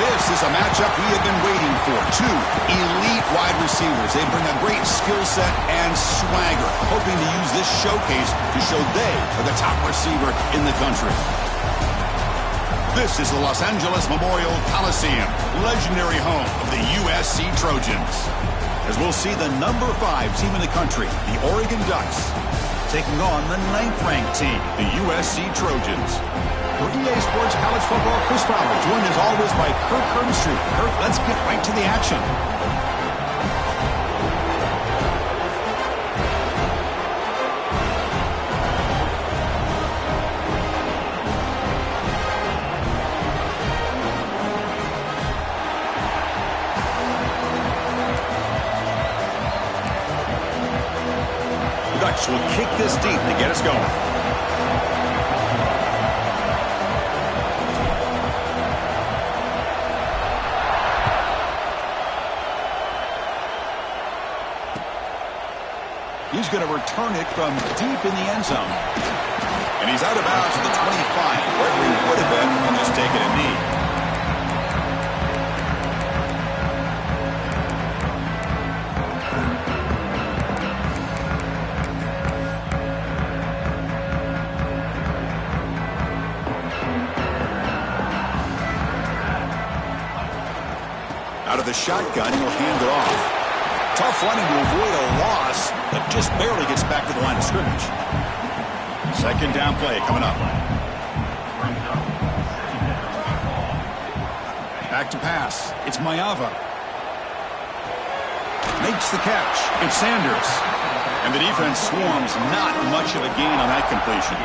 This is a matchup we have been waiting for. Two elite wide receivers. They bring a great skill set and swagger, hoping to use this showcase to show they are the top receiver in the country. This is the Los Angeles Memorial Coliseum, legendary home of the USC Trojans. As we'll see the #5 team in the country, the Oregon Ducks, taking on the 9th-ranked team, the USC Trojans. For EA Sports College Football, Chris Fowler, joined as always by Kirk Herbstreit. Kirk, let's get right to the action. The Ducks will kick this deep to get us going. He's going to return it from deep in the end zone. And he's out of bounds at the 25, wherever he would have been and just taken a knee. Out of the shotgun, he'll hand it off. Tough running to avoid a loss, but just barely gets back to the line of scrimmage. Second down play coming up. Back to pass. It's Mayava. Makes the catch. It's Sanders. And the defense swarms. Not much of a gain on that completion.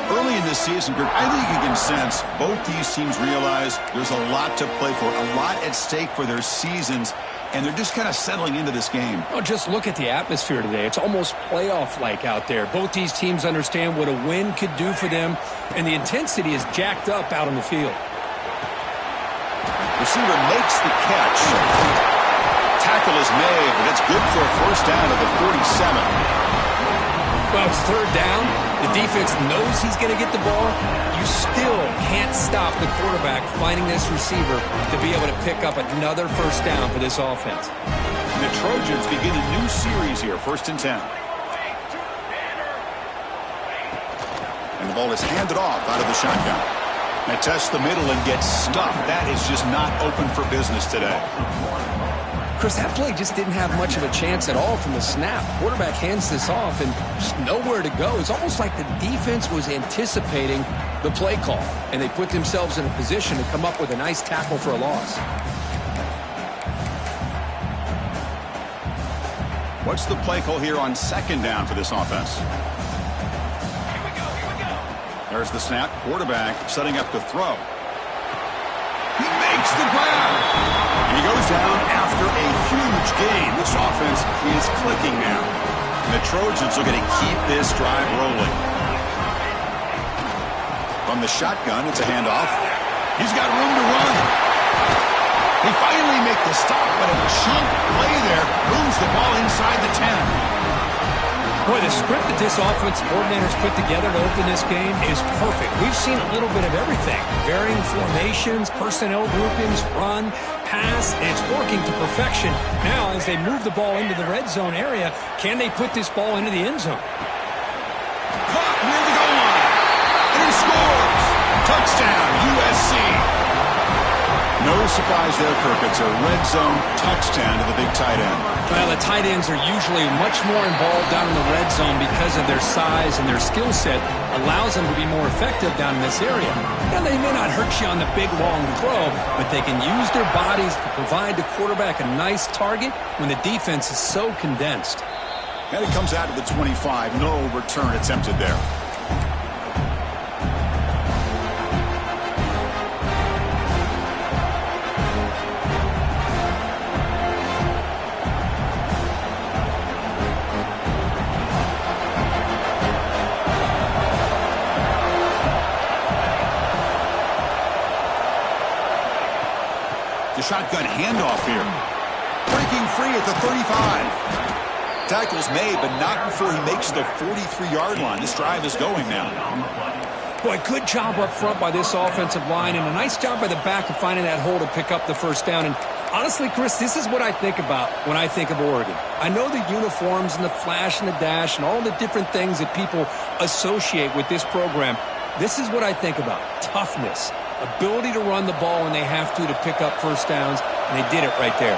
Early in this season, I think you can sense both these teams realize there's a lot to play for, a lot at stake for their seasons, and they're just kind of settling into this game. Oh, just look at the atmosphere today. It's almost playoff-like out there. Both these teams understand what a win could do for them, and the intensity is jacked up out on the field. Receiver makes the catch. Tackle is made, but it's good for a first down at the 47. Well, it's third down. The defense knows he's going to get the ball. You still can't stop the quarterback finding this receiver to be able to pick up another first down for this offense. And the Trojans begin a new series here, 1st and 10. And the ball is handed off out of the shotgun. They test the middle and get stuffed. That is just not open for business today. Chris, that play just didn't have much of a chance at all from the snap. Quarterback hands this off and just nowhere to go. It's almost like the defense was anticipating the play call, and they put themselves in a position to come up with a nice tackle for a loss. What's the play call here on 2nd down for this offense? There's the snap. Quarterback setting up to throw. He makes the grab. And he goes down after a huge gain. This offense is clicking now. And the Trojans are going to keep this drive rolling. From the shotgun, it's a handoff. He's got room to run. He finally makes the stop, but a chunk play there moves the ball inside the 10. Boy, the script that this offensive coordinator's put together to open this game is perfect. We've seen a little bit of everything. Varying formations, personnel groupings, run, pass, and it's working to perfection. Now, as they move the ball into the red zone area, can they put this ball into the end zone? Caught near the goal line. And he scores. Touchdown, USC. No surprise there, Kirk. It's a red zone touchdown to the big tight end. Well, the tight ends are usually much more involved down in the red zone because of their size and their skill set allows them to be more effective down in this area. Now, they may not hurt you on the big, long throw, but they can use their bodies to provide the quarterback a nice target when the defense is so condensed. And it comes out to the 25. No return attempted there. The shotgun handoff here. Breaking free at the 35. Tackle's made, but not before he makes the 43-yard line. This drive is going now. Boy, good job up front by this offensive line, and a nice job by the back of finding that hole to pick up the first down. And honestly, Chris, this is what I think about when I think of Oregon. I know the uniforms and the flash and the dash and all the different things that people associate with this program. This is what I think about. Toughness. Ability to run the ball when they have to pick up first downs, and they did it right there.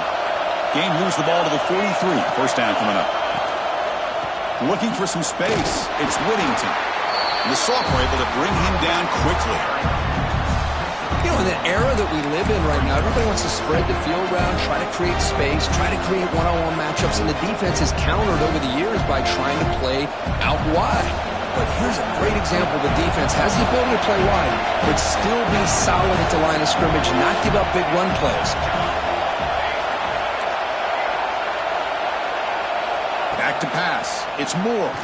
Game moves the ball to the 43. First down coming up. Looking for some space. It's Whittington. The sophomore able to bring him down quickly. You know, in the era that we live in right now, everybody wants to spread the field around, try to create space, try to create one-on-one matchups, and the defense has countered over the years by trying to play out wide. But here's a great example. The defense has the ability to play wide, but still be solid at the line of scrimmage and not give up big run plays. Back to pass. It's Moore.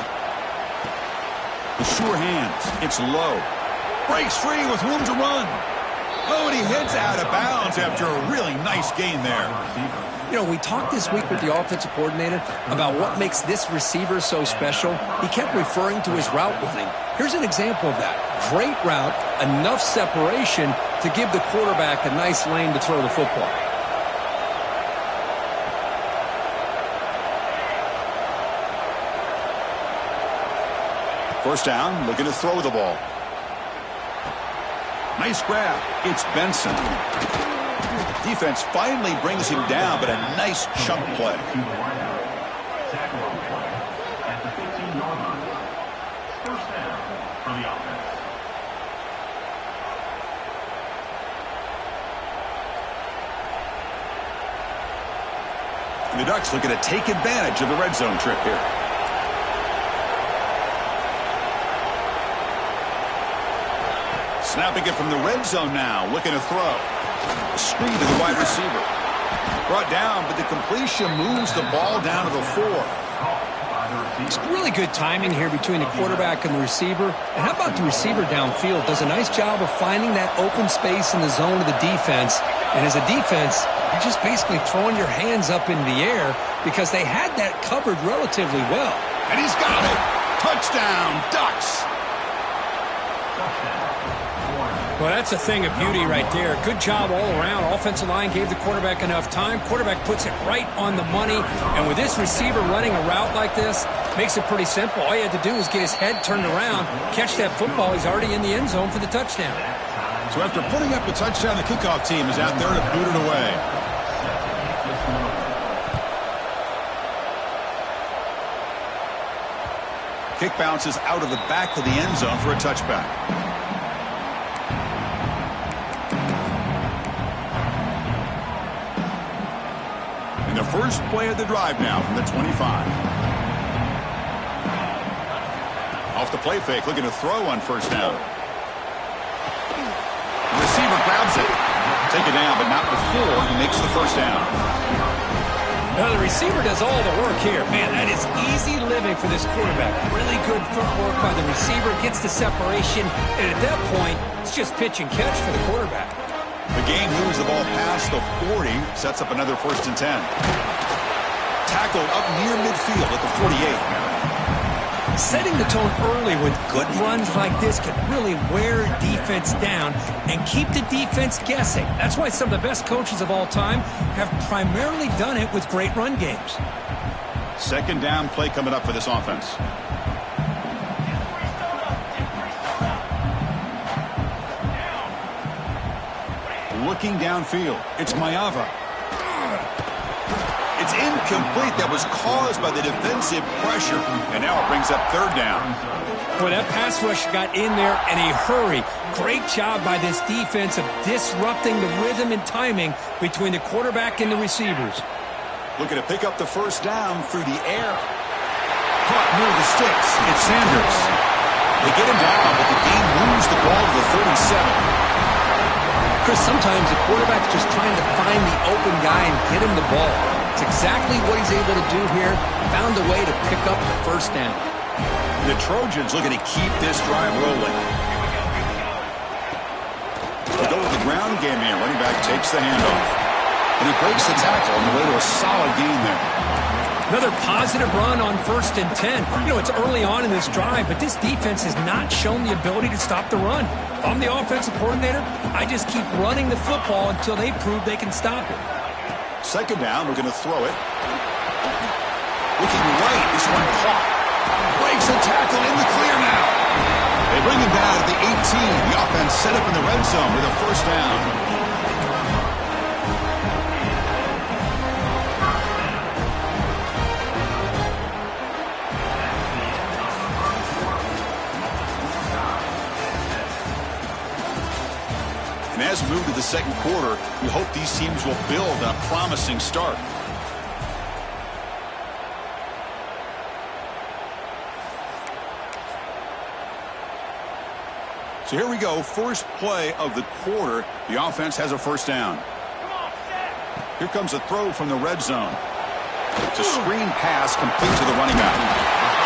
The sure hands. It's low. Breaks free with room to run. Oh, and he heads out of bounds after a really nice gain there. You know, we talked this week with the offensive coordinator about what makes this receiver so special. He kept referring to his route running. Here's an example of that. Great route, enough separation to give the quarterback a nice lane to throw the football. First down, looking to throw the ball. Nice grab. It's Benson. Defense finally brings him down, but a nice chunk play. And the Ducks looking to take advantage of the red zone trip here. Snapping it from the red zone now, looking to throw. A screen to the wide receiver. Brought down, but the completion moves the ball down to the 4. It's really good timing here between the quarterback and the receiver. And how about the receiver downfield? Does a nice job of finding that open space in the zone of the defense. And as a defense, you're just basically throwing your hands up in the air because they had that covered relatively well. And he's got it. Touchdown, Ducks. Well, that's a thing of beauty right there. Good job all around. Offensive line gave the quarterback enough time. Quarterback puts it right on the money. And with this receiver running a route like this, makes it pretty simple. All you had to do was get his head turned around, catch that football. He's already in the end zone for the touchdown. So after putting up a touchdown, the kickoff team is out there to boot it away. Kick bounces out of the back of the end zone for a touchback. The first play of the drive now from the 25. Off the play fake, looking to throw on first down. The receiver grabs it. Take it down, but not before he makes the first down. Now the receiver does all the work here. Man, that is easy living for this quarterback. Really good footwork by the receiver, gets the separation, and at that point, it's just pitch and catch for the quarterback. The game moves the ball past the 40, sets up another 1st and 10. Tackled up near midfield at the 48. Setting the tone early with good runs like this can really wear defense down and keep the defense guessing. That's why some of the best coaches of all time have primarily done it with great run games. Second down play coming up for this offense. Looking downfield. It's Mayava. It's incomplete. That was caused by the defensive pressure. And now it brings up third down. Boy, that pass rush got in there in a hurry. Great job by this defense of disrupting the rhythm and timing between the quarterback and the receivers. Looking to pick up the first down through the air. Caught near the sticks. It's Sanders. They get him down, but the game moves the ball to the 37. Chris, sometimes the quarterback's just trying to find the open guy and get him the ball. It's exactly what he's able to do here. Found a way to pick up the first down. The Trojans looking to keep this drive rolling. They go with the ground game here. Running back takes the handoff. And he breaks the tackle on the way to a solid gain there. Another positive run on 1st and 10. You know, it's early on in this drive, but this defense has not shown the ability to stop the run. If I'm the offensive coordinator, I just keep running the football until they prove they can stop it. Second down, we're going to throw it. Looking right, this one caught. Breaks a tackle in the clear now. They bring him down at the 18. The offense set up in the red zone with a first down. And as we move to the second quarter, we hope these teams will build on a promising start. So here we go, first play of the quarter. The offense has a first down. Here comes a throw from the red zone. It's a screen pass complete to the running back.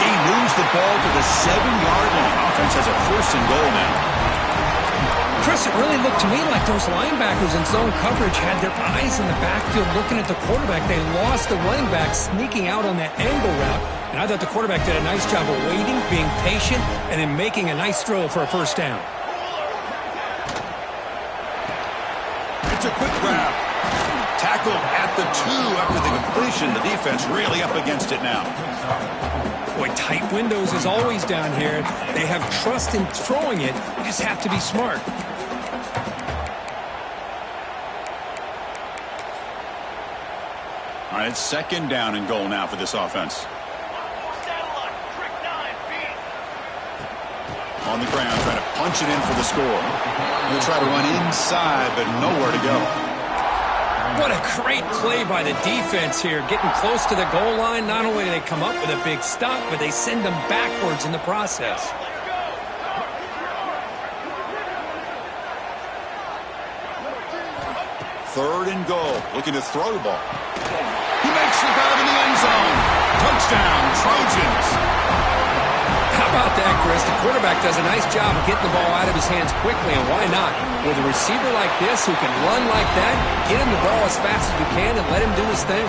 He moves the ball to the 7-yard line. Offense has a first and goal now. Chris, it really looked to me like those linebackers in zone coverage had their eyes in the backfield looking at the quarterback. They lost the running back sneaking out on that angle route. And I thought the quarterback did a nice job of waiting, being patient, and then making a nice throw for a first down. It's a quick grab. Tackled at the 2 after the completion. The defense really up against it now. Boy, tight windows is always down here. They have trust in throwing it. You just have to be smart. All right, it's second down and goal now for this offense. On the ground, trying to punch it in for the score. They'll try to run inside, but nowhere to go. What a great play by the defense here. Getting close to the goal line, not only do they come up with a big stop, but they send them backwards in the process. Third and goal, looking to throw the ball. He makes the grab in the end zone. Touchdown, Trojans. How about that, Chris? The quarterback does a nice job of getting the ball out of his hands quickly, and why not? With a receiver like this who can run like that, get him the ball as fast as you can and let him do his thing.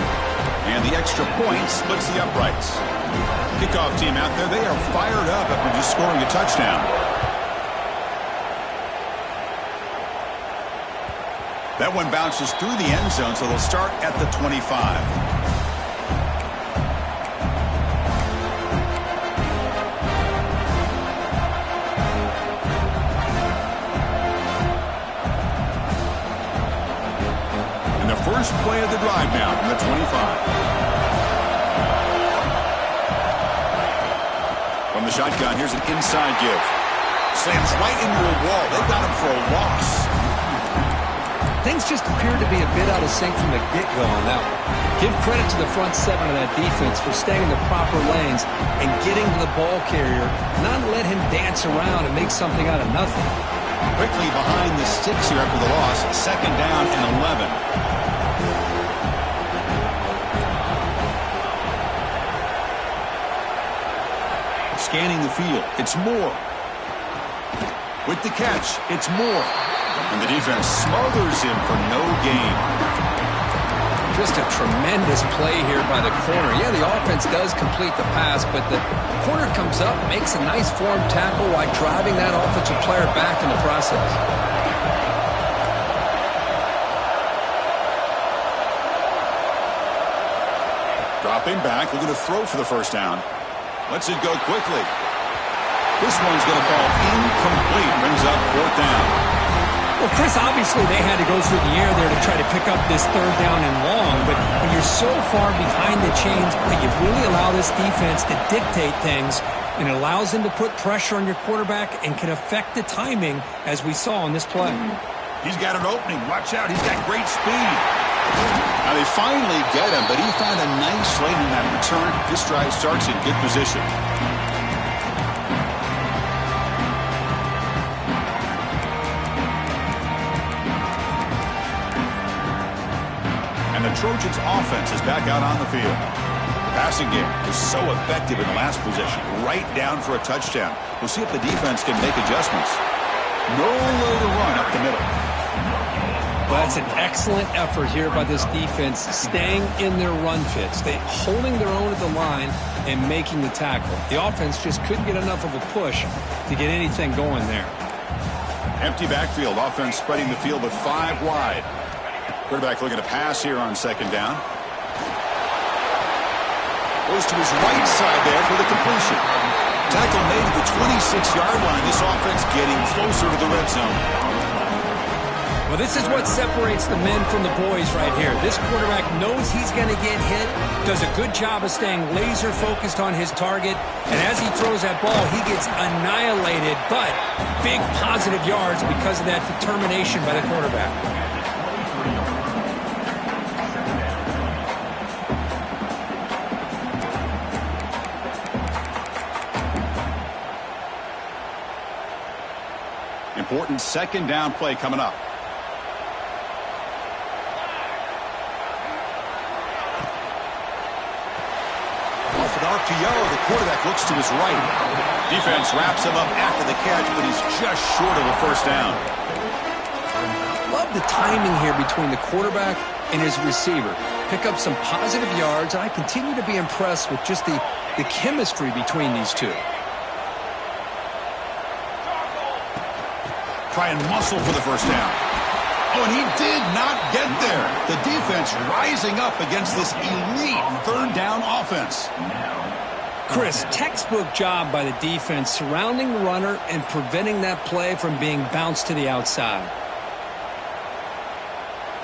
And the extra point splits the uprights. Kickoff team out there, they are fired up after just scoring a touchdown. That one bounces through the end zone, so they'll start at the 25. And the first play of the drive now from the 25. From the shotgun, here's an inside give. Slams right into a wall. They've got him for a loss. Things just appeared to be a bit out of sync from the get-go on that one. Give credit to the front 7 of that defense for staying in the proper lanes and getting to the ball carrier, not let him dance around and make something out of nothing. Quickly behind the sticks here after the loss, second down and 11. Scanning the field, it's Moore. With the catch, it's Moore. And the defense smothers him for no gain. Just a tremendous play here by the corner. Yeah, the offense does complete the pass, but the corner comes up, makes a nice form tackle while driving that offensive player back in the process. Dropping back, looking to throw for the first down. Lets it go quickly. This one's going to fall incomplete. Brings up fourth down. Well, Chris, obviously they had to go through the air there to try to pick up this third down and long, but when you're so far behind the chains, you really allow this defense to dictate things, and it allows them to put pressure on your quarterback and can affect the timing, as we saw on this play. He's got an opening. Watch out. He's got great speed. Now they finally get him, but he found a nice lane in that return. This drive starts in good position. The Trojans offense is back out on the field. The passing game was so effective in the last possession, right down for a touchdown. We'll see if the defense can make adjustments. Nowhere to run up the middle. Well, that's an excellent effort here by this defense, staying in their run fits. They holding their own at the line and making the tackle. The offense just couldn't get enough of a push to get anything going there. Empty backfield. Offense spreading the field with 5 wide. Quarterback looking to pass here on second down. Goes to his right side there for the completion. Tackle made at the 26-yard line. This offense getting closer to the red zone. Well, this is what separates the men from the boys right here. This quarterback knows he's going to get hit, does a good job of staying laser focused on his target, and as he throws that ball, he gets annihilated, but big positive yards because of that determination by the quarterback. Important second down play coming up. Off an RPO, the quarterback looks to his right. Defense wraps him up after the catch, but he's just short of a first down. Love the timing here between the quarterback and his receiver. Pick up some positive yards, and I continue to be impressed with just the chemistry between these two. Try and muscle for the first down. Oh, and he did not get there. The defense rising up against this elite third down offense. Chris, textbook job by the defense surrounding the runner and preventing that play from being bounced to the outside.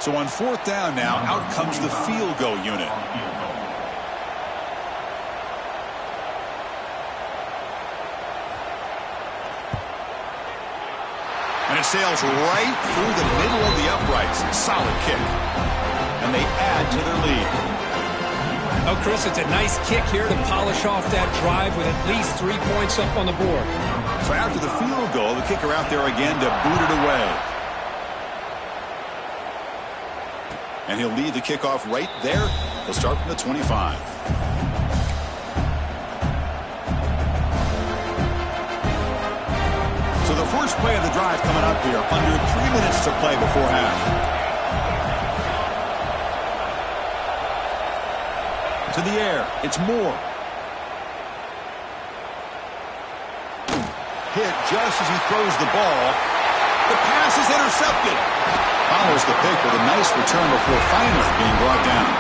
So on fourth down now, out comes the field goal unit. And it sails right through the middle of the uprights. Solid kick. And they add to their lead. Oh, Chris, it's a nice kick here to polish off that drive with at least 3 points up on the board. So after the field goal, the kicker out there again to boot it away. And he'll lead the kickoff right there. He'll start from the 25. So the first play of the drive coming up here. Under 3 minutes to play before half. To the air. It's Moore. Hit just as he throws the ball. The pass is intercepted. Follows the pick with a nice return before finally being brought down.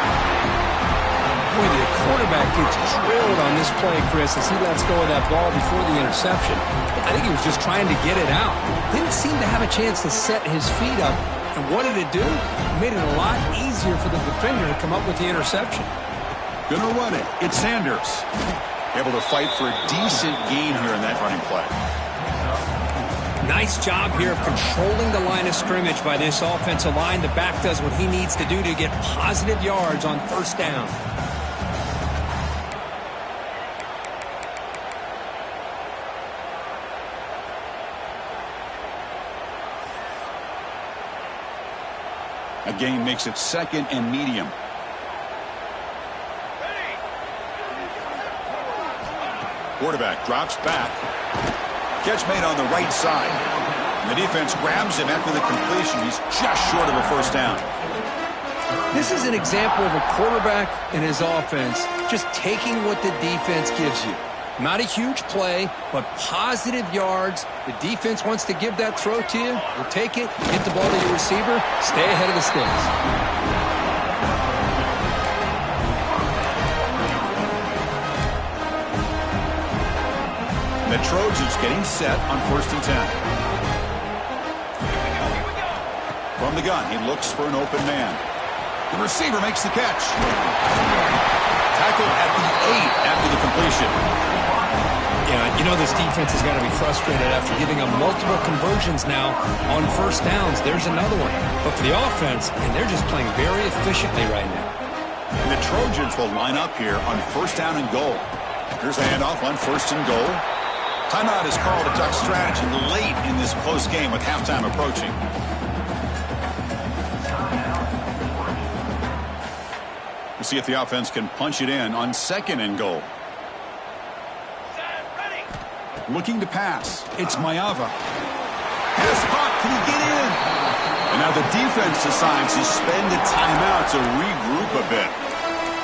Boy, the quarterback gets drilled on this play, Chris, as he lets go of that ball before the interception. I think he was just trying to get it out. Didn't seem to have a chance to set his feet up. And what did it do? It made it a lot easier for the defender to come up with the interception. Gonna run it. It's Sanders. Able to fight for a decent gain here in that running play. Nice job here of controlling the line of scrimmage by this offensive line. The back does what he needs to do to get positive yards on first down. A gain makes it second and medium. Quarterback drops back. Catch made on the right side. And the defense grabs him after the completion. He's just short of a first down. This is an example of a quarterback and his offense just taking what the defense gives you. Not a huge play, but positive yards. The defense wants to give that throw to you. You'll take it, get the ball to your receiver, stay ahead of the sticks. The Trojans getting set on 1st and 10. From the gun, he looks for an open man. The receiver makes the catch. Tackled at the 8 after the completion. Yeah, you know this defense has got to be frustrated after giving up multiple conversions now on 1st downs. There's another one. But for the offense, and they're just playing very efficiently right now. And the Trojans will line up here on 1st down and goal. Here's a handoff on 1st and goal. Timeout is called a Duck strategy late in this close game with halftime approaching. We'll see if the offense can punch it in on 2nd and goal. Looking to pass. It's Mayava. This puck, can he get in? And now the defense decides to spend a timeout to regroup a bit.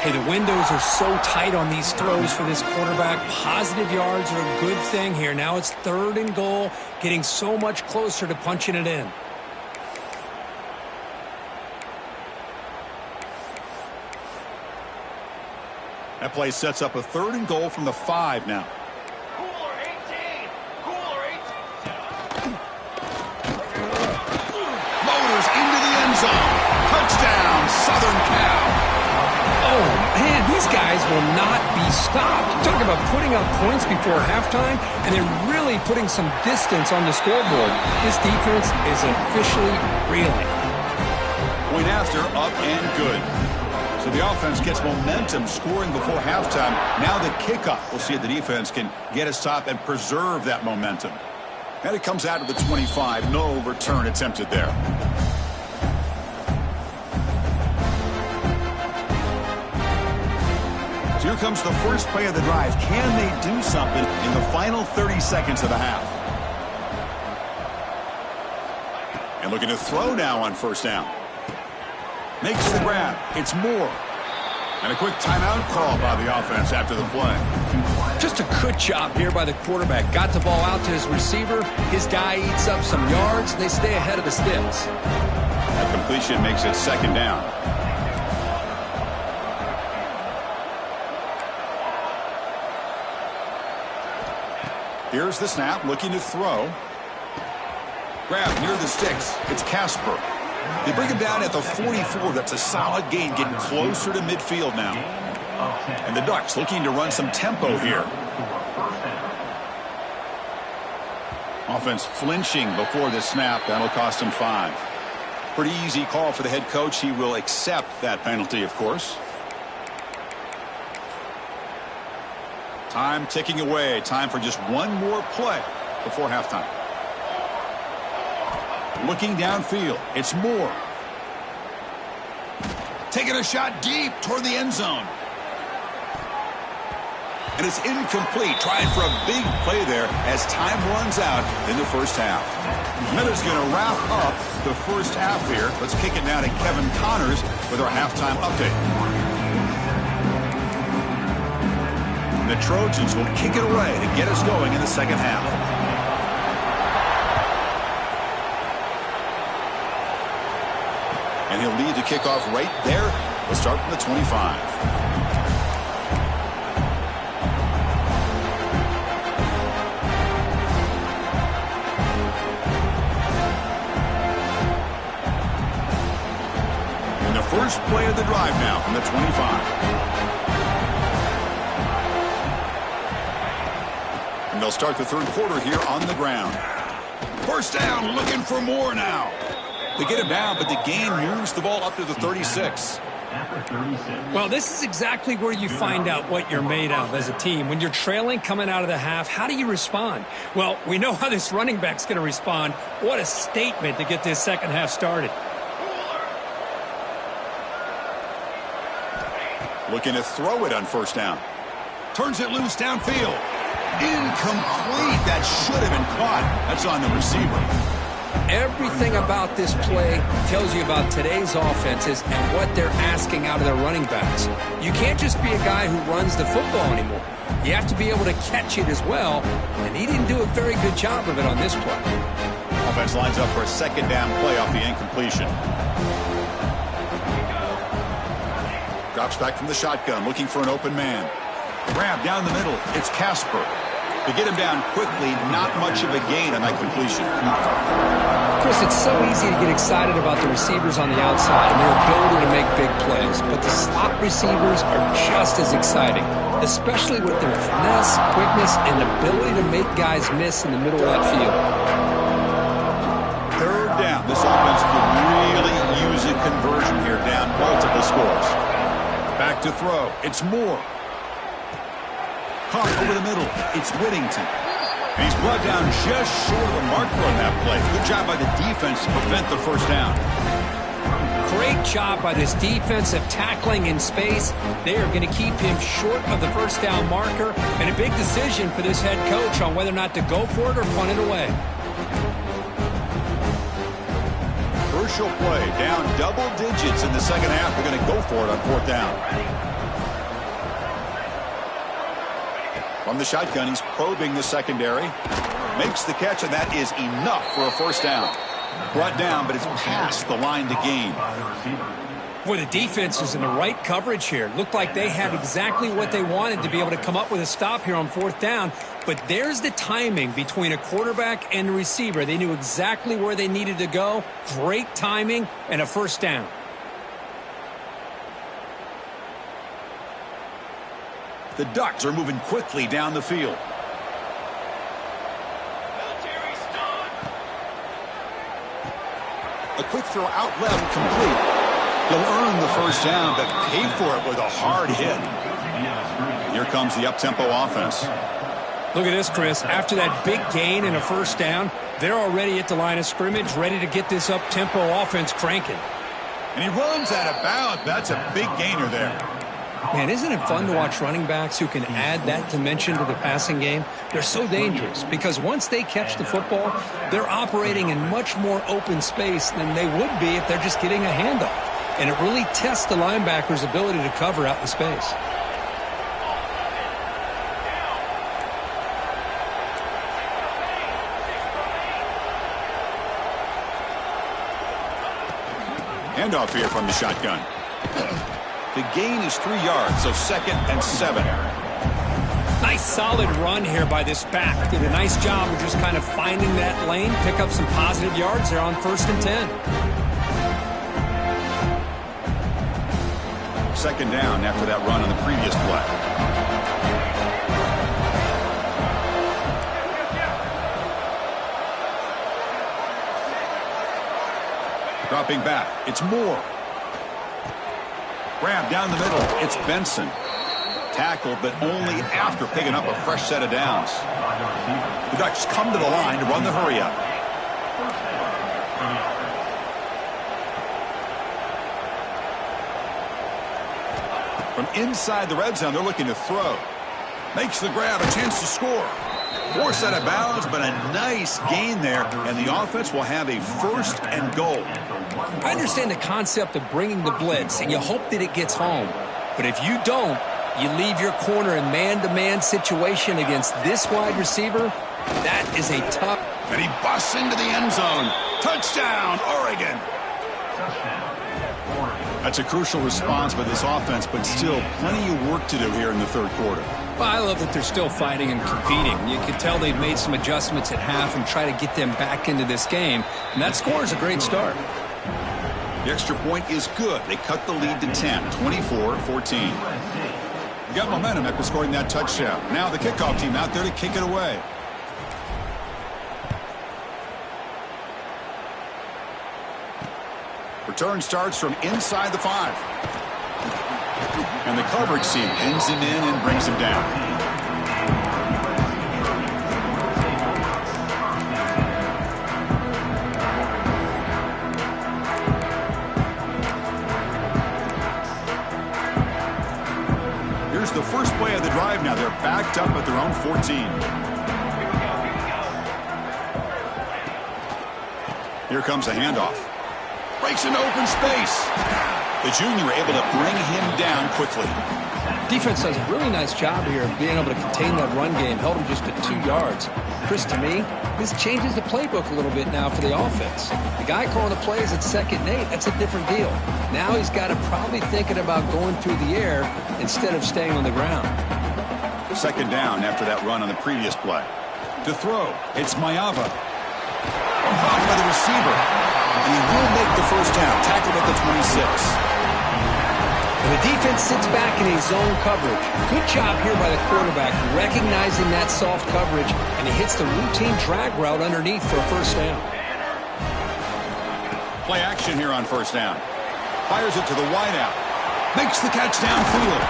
Hey, the windows are so tight on these throws for this quarterback. Positive yards are a good thing here. Now it's 3rd and goal, getting so much closer to punching it in. That play sets up a 3rd and goal from the 5 now. Cooler 18! Cooler 18! Motors into the end zone. Touchdown, Southern Cal. Oh, man, these guys will not be stopped. Talk about putting up points before halftime, and they're really putting some distance on the scoreboard. This defense is officially reeling. Point after, up and good. So the offense gets momentum scoring before halftime. Now the kickoff. We'll see if the defense can get a stop and preserve that momentum. And it comes out to the 25. No return attempted there. So here comes the first play of the drive. Can they do something in the final 30 seconds of the half? And looking to throw now on 1st down. Makes the grab. It's Moore. And a quick timeout call by the offense after the play. Just a good job here by the quarterback. Got the ball out to his receiver. His guy eats up some yards. They stay ahead of the sticks. That completion makes it 2nd down. Here's the snap, looking to throw. Grab near the sticks. It's Casper. They bring him down at the 44. That's a solid gain, getting closer to midfield now. And the Ducks looking to run some tempo here. Offense flinching before the snap. That'll cost him 5. Pretty easy call for the head coach. He will accept that penalty, of course. Time ticking away. Time for just one more play before halftime. Looking downfield. It's Moore. Taking a shot deep toward the end zone. And it's incomplete. Trying for a big play there as time runs out in the first half. Miller's going to wrap up the first half here. Let's kick it now to Kevin Connors with our halftime update. The Trojans will kick it away to get us going in the second half. And he'll lead the kickoff right there. We'll start from the 25. And the first play of the drive now from the 25. And they'll start the third quarter here on the ground. First down, looking for more now. They get him down, but the gain moves the ball up to the 36. Well, this is exactly where you find out what you're made of as a team. When you're trailing coming out of the half, how do you respond? Well, we know how this running back's going to respond. What a statement to get this second half started. Looking to throw it on first down. Turns it loose downfield. Incomplete. That should have been caught. That's on the receiver. Everything about this play tells you about today's offenses and what they're asking out of their running backs. You can't just be a guy who runs the football anymore. You have to be able to catch it as well, and he didn't do a very good job of it on this play. Offense lines up for a second down play off the incompletion. Drops back from the shotgun, looking for an open man. Grab down the middle. It's Casper. To get him down quickly, not much of a gain on that completion. Chris, it's so easy to get excited about the receivers on the outside and their ability to make big plays, but the slot receivers are just as exciting, especially with their finesse, quickness, and ability to make guys miss in the middle of that field. Third down. This offense could really use a conversion here, down multiple scores. Back to throw. It's Moore. Caught over the middle. It's Whittington. And he's brought down just short of the marker on that play. Good job by the defense to prevent the first down. Great job by this defensive tackling in space. They are going to keep him short of the first down marker, and a big decision for this head coach on whether or not to go for it or punt it away. Crucial play. Down double digits in the second half. They're going to go for it on fourth down. From the shotgun, he's probing the secondary. Makes the catch, and that is enough for a first down. Brought down, but it's past the line to gain. Boy, the defense is in the right coverage here. Looked like they had exactly what they wanted to be able to come up with a stop here on fourth down. But there's the timing between a quarterback and a receiver. They knew exactly where they needed to go. Great timing and a first down. The Ducks are moving quickly down the field. Military stun. A quick throw out left, complete. He'll earn the first down, but pay for it with a hard hit. Here comes the up-tempo offense. Look at this, Chris. After that big gain and a first down, they're already at the line of scrimmage, ready to get this up-tempo offense cranking. And he runs out of bounds. That's a big gainer there. Man, isn't it fun to watch running backs who can add that dimension to the passing game? They're so dangerous because once they catch the football, they're operating in much more open space than they would be if they're just getting a handoff. And it really tests the linebacker's ability to cover out in space. Handoff here from the shotgun. The gain is 3 yards, so 2nd and 7. Nice solid run here by this back. Did a nice job of just kind of finding that lane, pick up some positive yards there on 1st and 10. 2nd down after that run on the previous play. Dropping back, it's Moore. Grab down the middle, it's Benson. Tackled, but only after picking up a fresh set of downs. The Ducks come to the line to run the hurry-up. From inside the red zone, they're looking to throw. Makes the grab, a chance to score. Forced out of bounds, but a nice gain there, and the offense will have a 1st and goal. I understand the concept of bringing the blitz, and you hope that it gets home. But if you don't, you leave your corner in man-to-man situation against this wide receiver. That is a tough. And he busts into the end zone. Touchdown, Oregon. That's a crucial response by this offense, but still plenty of work to do here in the 3rd quarter. Well, I love that they're still fighting and competing. You can tell they've made some adjustments at half and try to get them back into this game. And that score is a great start. The extra point is good. They cut the lead to 10, 24-14. They got momentum after scoring that touchdown. Now the kickoff team out there to kick it away. Return starts from inside the 5. And the coverage team pins him in and brings him down. Here's the first play of the drive now. They're backed up at their own 14. Here comes a handoff. Breaks into open space. The junior able to bring him down quickly. Defense does a really nice job here of being able to contain that run game. Held him just at 2 yards. Chris, to me, this changes the playbook a little bit now for the offense. The guy calling the plays at 2nd and 8, that's a different deal. Now he's got to probably thinking about going through the air instead of staying on the ground. 2nd down after that run on the previous play. To throw, it's Mayava. Blocked by the receiver. And he will make the first down. Tackled at the 26. And the defense sits back in a zone coverage. Good job here by the quarterback, recognizing that soft coverage, and he hits the routine drag route underneath for a first down. Play action here on 1st down. Fires it to the wideout. Makes the catch downfield.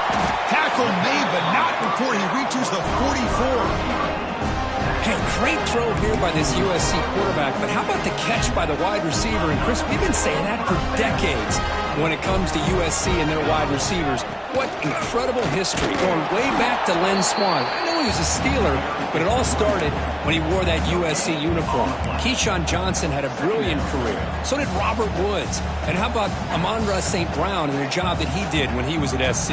Tackle made, but not before he reaches the 44. Hey, great throw here by this USC quarterback, but how about the catch by the wide receiver? And Chris, we've been saying that for decades when it comes to USC and their wide receivers. What incredible history, going way back to Len Swan. I know he was a Steeler, but it all started when he wore that USC uniform. Keyshawn Johnson had a brilliant career. So did Robert Woods. And how about Amon-Ra St. Brown and the job that he did when he was at SC?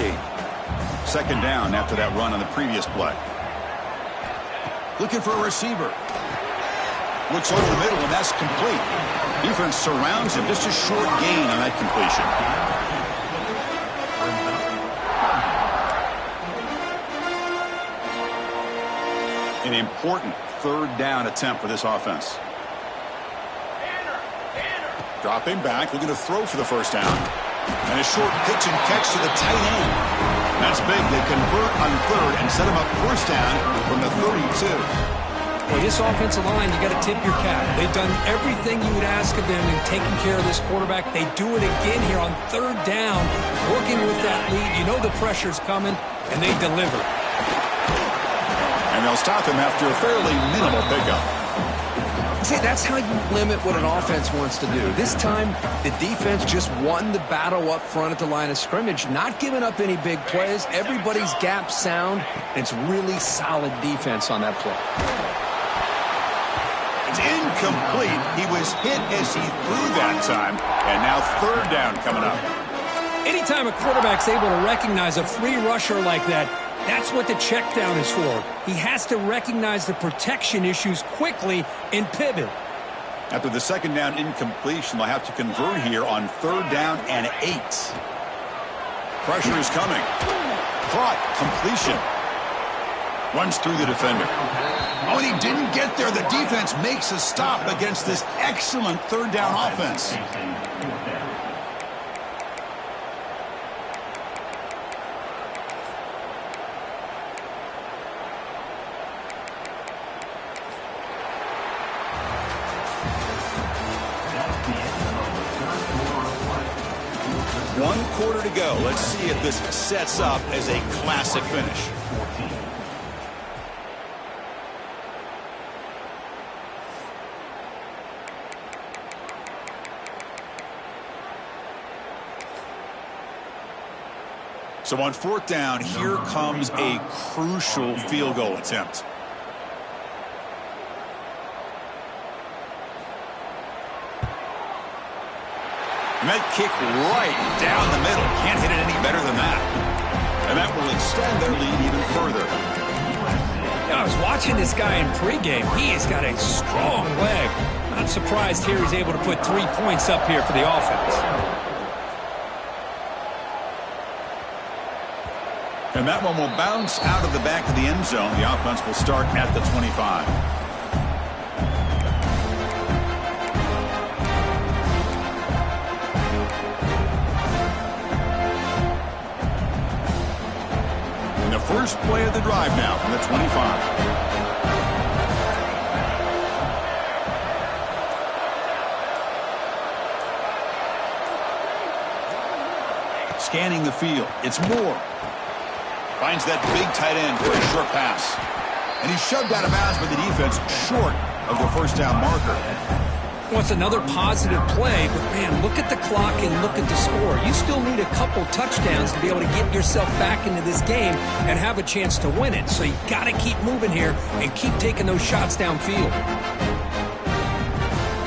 2nd down after that run on the previous play. Looking for a receiver. Looks over the middle, and that's complete. Defense surrounds him. Just a short gain on that completion. An important 3rd down attempt for this offense. Dropping back, looking to throw for the first down. And a short pitch and catch to the tight end. That's big. They convert on 3rd and set him up first down from the 32. Well, this offensive line, you got to tip your cap. They've done everything you would ask of them in taking care of this quarterback. They do it again here on 3rd down, working with that lead. You know the pressure's coming, and they deliver. And they'll stop him after a fairly minimal pickup. See, that's how you limit what an offense wants to do. This time, the defense just won the battle up front at the line of scrimmage, not giving up any big plays. Everybody's gap sound, and it's really solid defense on that play. It's incomplete. He was hit as he threw that time, and now 3rd down coming up. Anytime a quarterback's able to recognize a free rusher like that, that's what the check down is for. He has to recognize the protection issues quickly and pivot. After the 2nd down incompletion, they'll have to convert here on 3rd down and 8. Pressure is coming. Caught. Completion. Runs through the defender. Oh, and he didn't get there. The defense makes a stop against this excellent 3rd down offense. One quarter to go. Let's see if this sets up as a classic finish. So on 4th down, here comes a crucial field goal attempt. And that kick right down the middle. Can't hit it any better than that. And that will extend their lead even further. I was watching this guy in pregame. He has got a strong leg. Not surprised here he's able to put 3 points up here for the offense. And that one will bounce out of the back of the end zone. The offense will start at the 25. And the first play of the drive now from the 25. Scanning the field. It's Moore. Finds that big tight end for a short pass. And he's shoved out of bounds by the defense short of the first down marker. Well, it's another positive play, but, man, look at the clock and look at the score. You still need a couple touchdowns to be able to get yourself back into this game and have a chance to win it. So you got to keep moving here and keep taking those shots downfield.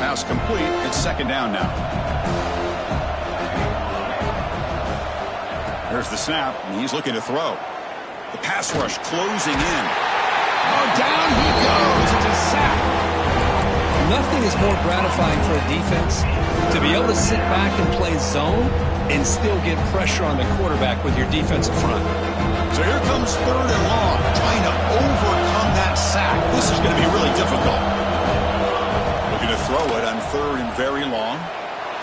Now pass complete. It's second down now. There's the snap, and he's looking to throw. The pass rush closing in. Oh, down he goes. It's a sack. Nothing is more gratifying for a defense to be able to sit back and play zone and still get pressure on the quarterback with your defensive front. So here comes third and long, trying to overcome that sack. This is going to be really difficult. Looking to throw it on third and very long.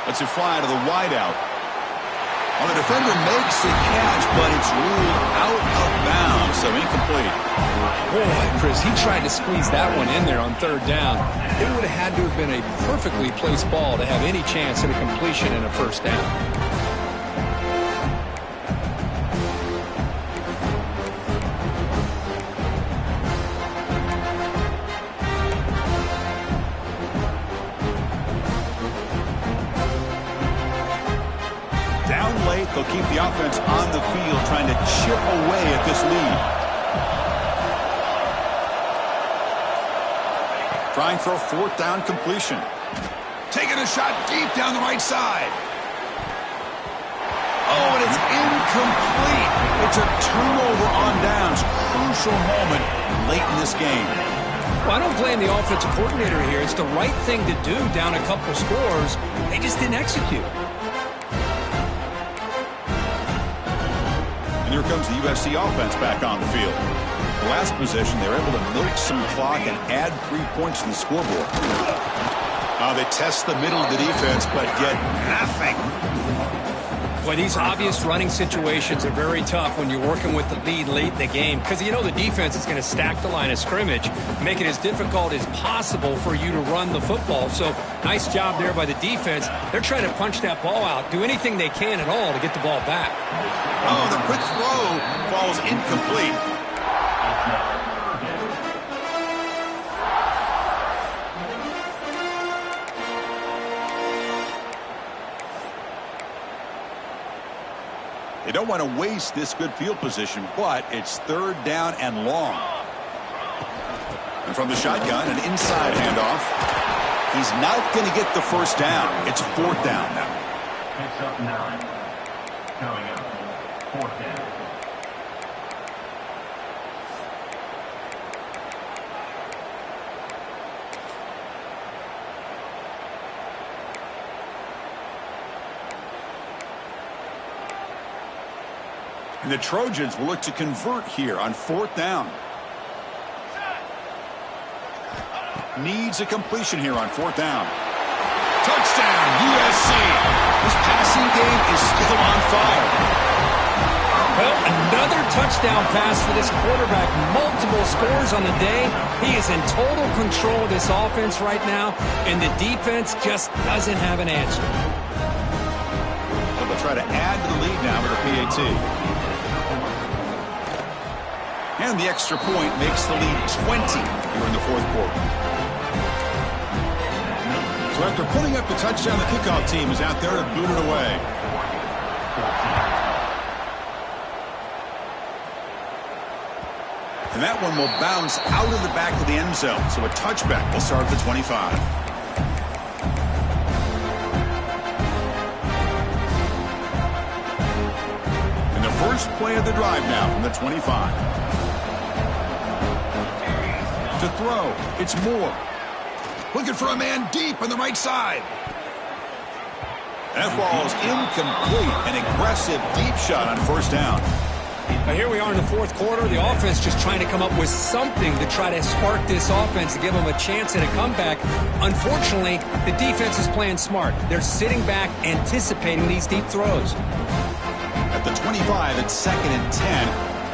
Lets it fly to the wideout. Well, the defender makes the catch, but it's ruled out of bounds, so incomplete. Boy, Chris, he tried to squeeze that one in there on third down. It would have had to have been a perfectly placed ball to have any chance at a completion and a first down. Down late, they'll keep the offense on the field, trying to chip away at this lead. Trying for a fourth down completion. Taking a shot deep down the right side. Oh, and it's incomplete. It's a turnover on downs. Crucial moment late in this game. Well, I don't blame the offensive coordinator here. It's the right thing to do down a couple scores. They just didn't execute. And here comes the USC offense back on the field. The last possession, they were able to milk some clock and add 3 points to the scoreboard. They test the middle of the defense, but get nothing. Well, these obvious running situations are very tough when you're working with the lead late in the game because you know the defense is going to stack the line of scrimmage, make it as difficult as possible for you to run the football. So nice job there by the defense. They're trying to punch that ball out, do anything they can at all to get the ball back. Oh, the quick throw falls incomplete. They don't want to waste this good field position, but it's third down and long. And from the shotgun, an inside handoff. He's not going to get the first down. It's fourth down now. Picks up 9. Coming up, fourth down. And the Trojans will look to convert here on fourth down. Needs a completion here on fourth down. Touchdown, USC. This passing game is still on fire. Well, another touchdown pass for this quarterback. Multiple scores on the day. He is in total control of this offense right now, and the defense just doesn't have an answer. They'll try to add to the lead now with a PAT. And the extra point makes the lead 20 here in the fourth quarter. So after putting up the touchdown, the kickoff team is out there to boot it away. And that one will bounce out of the back of the end zone. So a touchback will start at the 25. And the first play of the drive now from the 25. To throw, it's Moore. Looking for a man deep on the right side. That ball is incomplete. An aggressive deep shot on first down. Now here we are in the fourth quarter. The offense just trying to come up with something to try to spark this offense to give them a chance at a comeback. Unfortunately, the defense is playing smart. They're sitting back, anticipating these deep throws. At the 25, it's second and 10.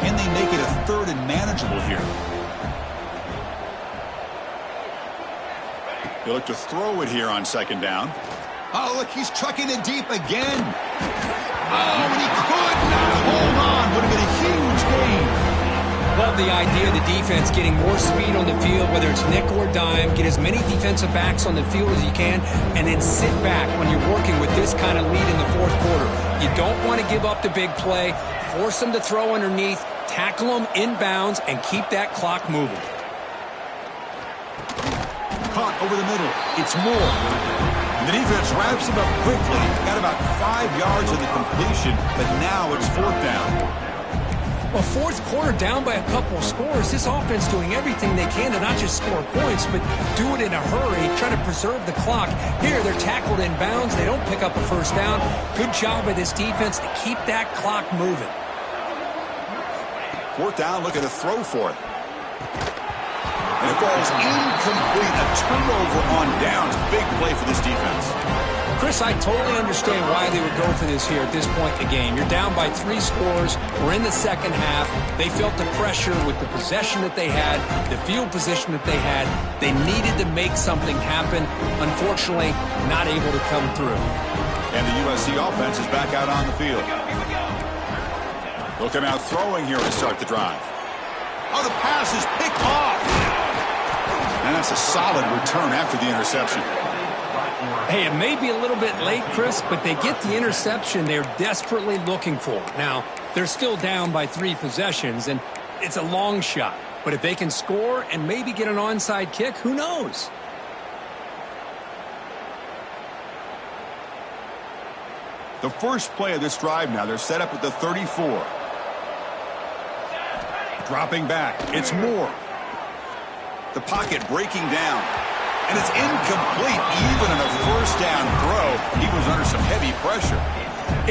Can they make it a third and manageable here? They look to throw it here on second down. Oh, look, he's trucking it deep again. Oh, and he could not hold on. Would have been a huge gain. Love the idea of the defense getting more speed on the field, whether it's nickel or dime, get as many defensive backs on the field as you can, and then sit back when you're working with this kind of lead in the fourth quarter. You don't want to give up the big play, force them to throw underneath, tackle them inbounds, and keep that clock moving. Caught over the middle. It's Moore. The defense wraps him up quickly. Got about 5 yards of the completion, but now it's 4th down. Well, fourth quarter down by a couple of scores. This offense doing everything they can to not just score points, but do it in a hurry, try to preserve the clock. Here, they're tackled in bounds. They don't pick up a first down. Good job by this defense to keep that clock moving. 4th down, looking to throw for it. And it falls incomplete. A turnover on downs. Big play for this defense. Chris, I totally understand why they would go for this here at this point in the game. You're down by 3 scores. We're in the second half. They felt the pressure with the possession that they had, the field position that they had. They needed to make something happen. Unfortunately, not able to come through. And the USC offense is back out on the field. They'll come out throwing here to start the drive. Oh, the pass is picked off. And that's a solid return after the interception. Hey, it may be a little bit late, Chris, but they get the interception they're desperately looking for. Now, they're still down by 3 possessions, and it's a long shot. But if they can score and maybe get an onside kick, who knows? The first play of this drive now, they're set up at the 34. Dropping back, it's Moore. The pocket breaking down. And it's incomplete. Even on a first down throw, he was under some heavy pressure.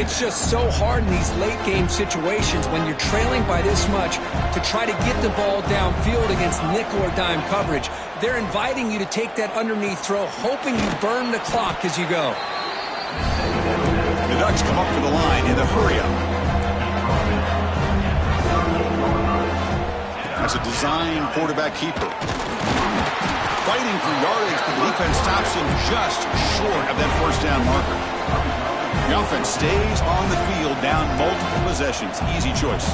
It's just so hard in these late-game situations when you're trailing by this much to try to get the ball downfield against nickel or dime coverage. They're inviting you to take that underneath throw, hoping you burn the clock as you go. The Ducks come up to the line in the hurry-up. That's a design quarterback keeper. Fighting for yardage, but the defense stops him just short of that first down marker. The offense stays on the field down multiple possessions. Easy choice.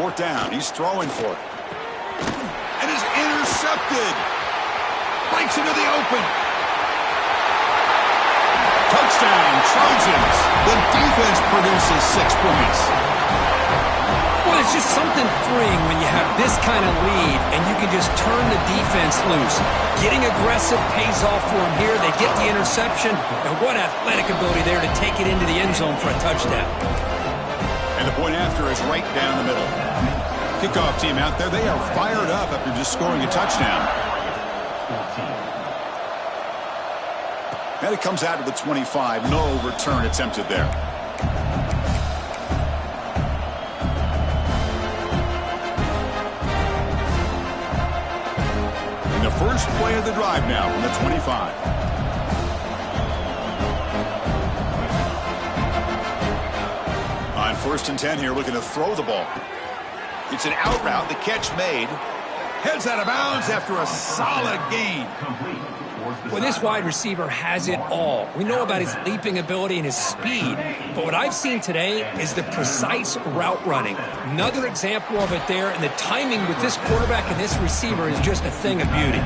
Fourth down, he's throwing for it. And is intercepted. Breaks into the open. Touchdown, Trojans. The defense produces 6 points. Well, it's just something freeing when you have this kind of lead and you can just turn the defense loose. Getting aggressive pays off for them here. They get the interception, and what athletic ability there to take it into the end zone for a touchdown. And the point after is right down the middle. Kickoff team out there, they are fired up after just scoring a touchdown. And it comes out to the 25. No return attempted there. And the first play of the drive now from the 25. On 1st and 10 here, looking to throw the ball. It's an out route. The catch made. Heads out of bounds after a solid gain. Well, this wide receiver has it all. We know about his leaping ability and his speed, but what I've seen today is the precise route running. Another example of it there, and the timing with this quarterback and this receiver is just a thing of beauty.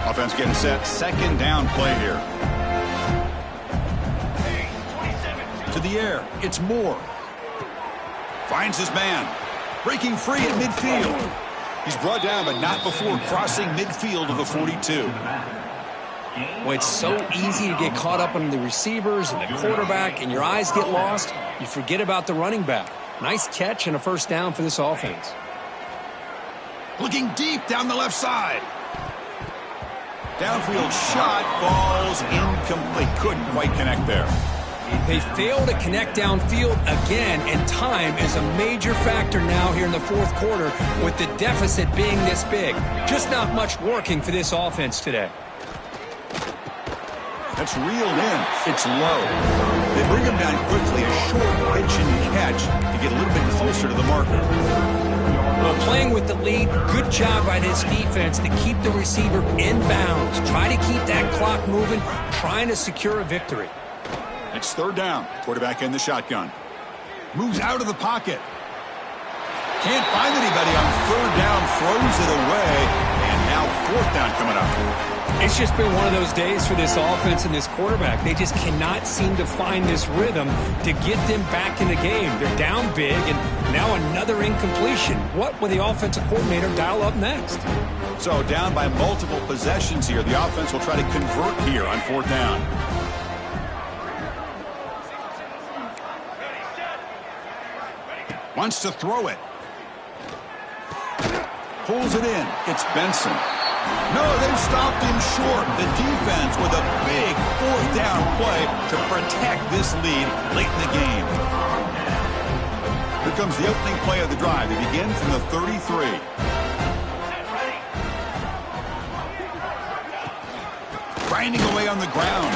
Offense getting set. 2nd down play here. To the air. It's Moore. Finds his man. Breaking free at midfield. He's brought down, but not before crossing midfield of the 42. Well, it's so easy to get caught up on the receivers and the quarterback, and your eyes get lost. You forget about the running back. Nice catch and a first down for this offense. Looking deep down the left side. Downfield shot falls incomplete. Couldn't quite connect there. They fail to connect downfield again, and time is a major factor now here in the 4th quarter with the deficit being this big. Just not much working for this offense today. That's reeled in. It's low. They bring him down quickly, a short pitch and catch to get a little bit closer to the marker. Well, playing with the lead, good job by this defense to keep the receiver in bounds. Try to keep that clock moving, trying to secure a victory. It's 3rd down. Quarterback in the shotgun. Moves out of the pocket. Can't find anybody on 3rd down. Throws it away. And now 4th down coming up. It's just been one of those days for this offense and this quarterback. They just cannot seem to find this rhythm to get them back in the game. They're down big, and now another incompletion. What will the offensive coordinator dial up next? So down by multiple possessions here. The offense will try to convert here on 4th down. Wants to throw it. Pulls it in. It's Benson. No, they've stopped him short. The defense with a big 4th down play to protect this lead late in the game. Here comes the opening play of the drive. They begin from the 33. Grinding away on the ground.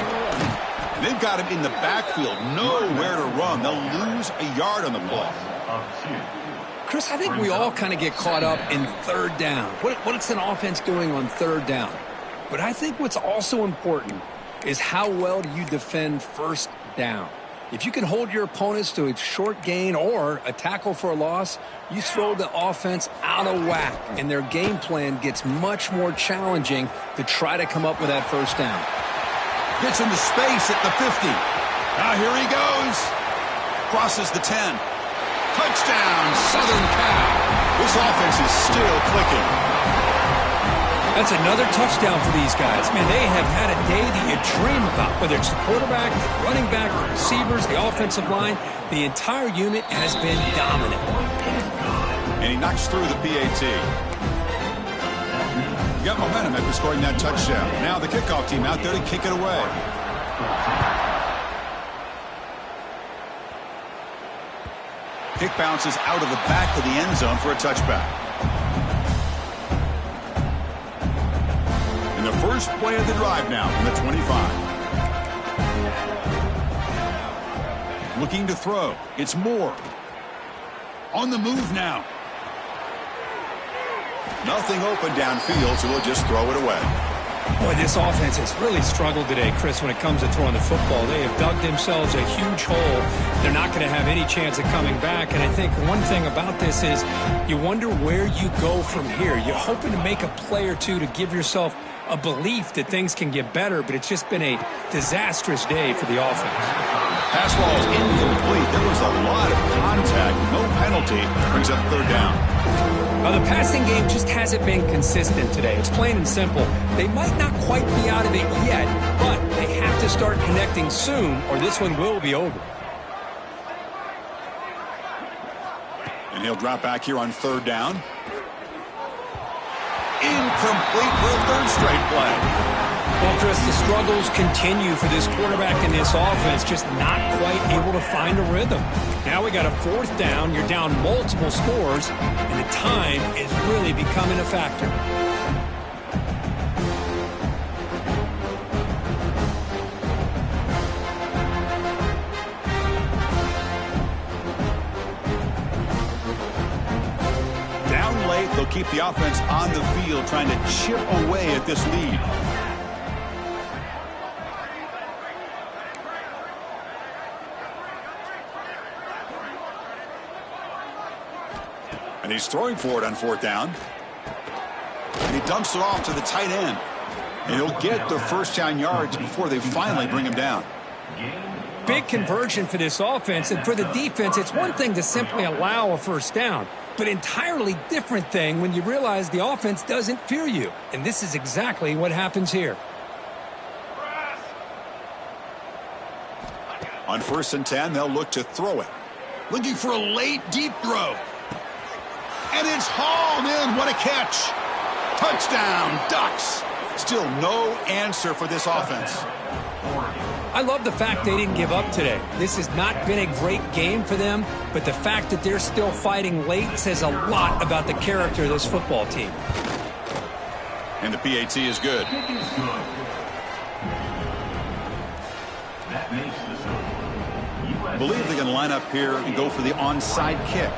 They've got him in the backfield. Nowhere to run. They'll lose a yard on the play. Chris, I think we all kind of get caught up in 3rd down. What's an offense doing on 3rd down? But I think what's also important is how well do you defend 1st down. If you can hold your opponents to a short gain or a tackle for a loss, you throw the offense out of whack, and their game plan gets much more challenging to try to come up with that 1st down. Gets into space at the 50. Now here he goes. Crosses the 10. Touchdown, Southern Cal. This offense is still clicking. That's another touchdown for these guys. Man, they have had a day that you dream about, whether it's the quarterback, the running back, the receivers, the offensive line. The entire unit has been dominant. And he knocks through the PAT. You got momentum after scoring that touchdown. Now the kickoff team out there to kick it away. Kick bounces out of the back of the end zone for a touchback. And the first play of the drive now from the 25. Looking to throw. It's Moore. On the move now. Nothing open downfield, so we'll just throw it away. Boy, this offense has really struggled today, Chris, when it comes to throwing the football. They have dug themselves a huge hole. They're not going to have any chance of coming back. And I think one thing about this is you wonder where you go from here. You're hoping to make a play or two to give yourself a belief that things can get better, but it's just been a disastrous day for the offense. Pass ball is incomplete. There was a lot of contact. No penalty. Brings up 3rd down. Well, the passing game just hasn't been consistent today. It's plain and simple. They might not quite be out of it yet, but they have to start connecting soon or this one will be over. And he'll drop back here on 3rd down. Incomplete for a 3rd straight play. Well, Chris, the struggles continue for this quarterback and this offense, just not quite able to find a rhythm. Now we got a 4th down. You're down multiple scores, and the time is really becoming a factor. Down late, they'll keep the offense on the field, trying to chip away at this lead. And he's throwing for it on 4th down. And he dumps it off to the tight end. And he'll get the 1st down yards before they finally bring him down. Big conversion for this offense, and for the defense, it's one thing to simply allow a 1st down, but entirely different thing when you realize the offense doesn't fear you. And this is exactly what happens here. On 1st and 10, they'll look to throw it. Looking for a late, deep throw. And it's hauled in. What a catch. Touchdown, Ducks. Still no answer for this offense. I love the fact they didn't give up today. This has not been a great game for them, but the fact that they're still fighting late says a lot about the character of this football team. And the PAT is good. I believe they're going to line up here and go for the onside kick.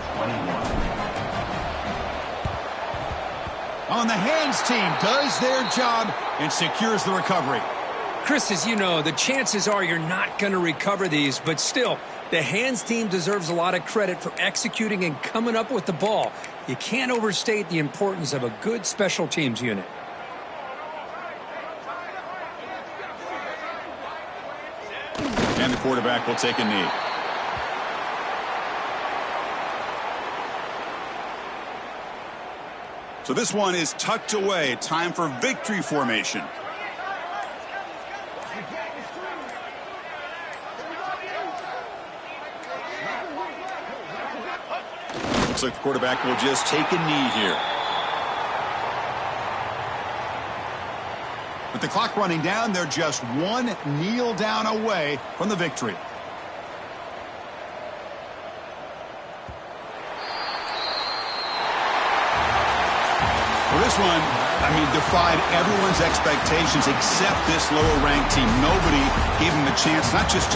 On the hands team does their job and secures the recovery. Chris, as you know, the chances are you're not going to recover these, but still, the hands team deserves a lot of credit for executing and coming up with the ball. You can't overstate the importance of a good special teams unit. And the quarterback will take a knee. So this one is tucked away. Time for victory formation. Looks like the quarterback will just take a knee here. With the clock running down, they're just one kneel down away from the victory. Well, this one, defied everyone's expectations except this lower-ranked team. Nobody gave them a chance not just to